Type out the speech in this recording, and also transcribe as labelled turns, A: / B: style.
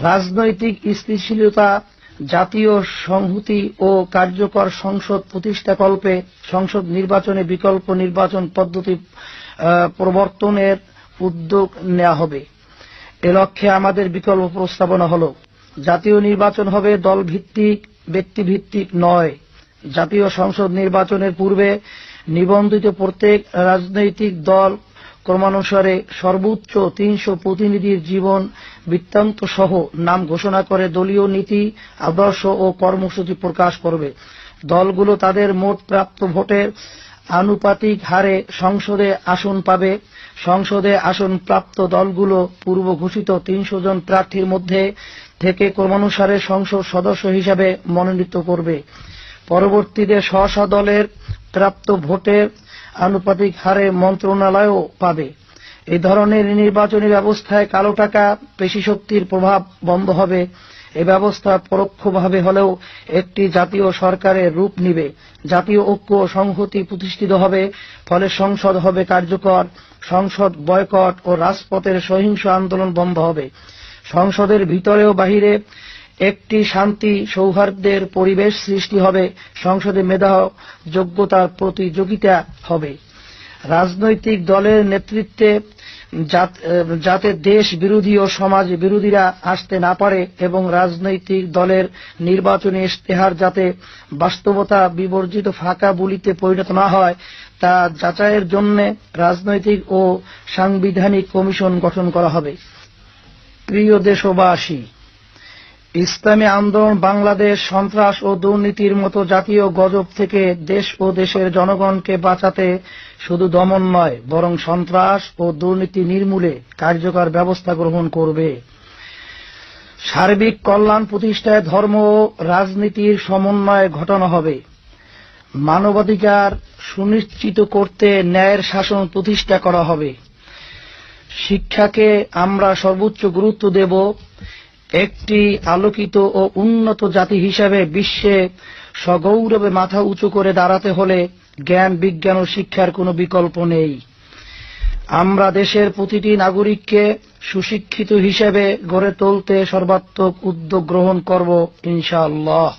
A: রাজনৈতিক স্থিতিশীলতা, জাতীয় সংহতি ও কার্যকর সংসদ প্রতিষ্ঠাকল্পে সংসদ নির্বাচনে বিকল্প নির্বাচন পদ্ধতি প্রবর্তনের উদ্যোগ নেওয়া হবে। এ লক্ষ্যে আমাদের বিকল্প প্রস্তাবনা হল, জাতীয় নির্বাচন হবে দলভিত্তিক, ব্যক্তিভিত্তিক নয়। জাতীয় সংসদ নির্বাচনের পূর্বে নিবন্ধিত প্রত্যেক রাজনৈতিক দল ক্রমানুসারে সর্বোচ্চ ৩০০ প্রতিনিধির জীবন বৃত্তান্ত সহ নাম ঘোষণা করে দলীয় নীতি, আদর্শ ও কর্মসূচি প্রকাশ করবে। দলগুলো তাদের মোট প্রাপ্ত ভোটের আনুপাতিক হারে সংসদে আসন পাবে। সংসদে আসন প্রাপ্ত দলগুলো পূর্ব ঘোষিত ৩০০ জন প্রার্থীর মধ্যে থেকে ক্রমানুসারে সংসদ সদস্য হিসাবে মনোনীত করবে। পরবর্তীতে স্ব দলের প্রাপ্ত ভোটের আনুপাতিক হারে মন্ত্রণালয়ও পাবে। এই ধরনের নির্বাচনী ব্যবস্থায় কালো টাকা, পেশিশক্তির প্রভাব বন্ধ হবে। এ ব্যবস্থা পরোক্ষভাবে হলেও একটি জাতীয় সরকারের রূপ নিবে। জাতীয় ঐক্য ও সংহতি প্রতিষ্ঠিত হবে। ফলে সংসদ হবে কার্যকর। সংসদ বয়কট ও রাজপথের সহিংস আন্দোলন বন্ধ হবে। সংসদের ভিতরে ও বাহিরে একটি শান্তি সৌহার্দ্যের পরিবেশ সৃষ্টি হবে। সংসদে মেধা যোগ্যতার প্রতিযোগিতা হবে। রাজনৈতিক দলের নেতৃত্বে যাতে দেশ বিরোধী ও সমাজ বিরোধীরা আসতে না পারে এবং রাজনৈতিক দলের নির্বাচনী ইশতেহার যাতে বাস্তবতা বিবর্জিত ফাঁকা বুলিতে পরিণত না হয়, তা যাচাইয়ের জন্য রাজনৈতিক ও সাংবিধানিক কমিশন গঠন করা হবে। প্রিয় দেশবাসী, ইসলামী আন্দোলন বাংলাদেশ সন্ত্রাস ও দুর্নীতির মতো জাতীয় গজব থেকে দেশ ও দেশের জনগণকে বাঁচাতে শুধু দমন নয়, বরং সন্ত্রাস ও দুর্নীতি নির্মূলে কার্যকর ব্যবস্থা গ্রহণ করবে। সার্বিক কল্যাণ প্রতিষ্ঠায় ধর্ম ও রাজনীতির সমন্বয় ঘটানো হবে। মানবাধিকার সুনিশ্চিত করতে ন্যায়ের শাসন প্রতিষ্ঠা করা হবে। শিক্ষাকে আমরা সর্বোচ্চ গুরুত্ব দেব। একটি আলোকিত ও উন্নত জাতি হিসাবে বিশ্বে সগৌরবে মাথা উঁচু করে দাঁড়াতে হলে জ্ঞান, বিজ্ঞান ও শিক্ষার কোনো বিকল্প নেই। আমরা দেশের প্রতিটি নাগরিককে সুশিক্ষিত হিসেবে গড়ে তুলতে সর্বাত্মক উদ্যোগ গ্রহণ করব, ইনশাআল্লাহ।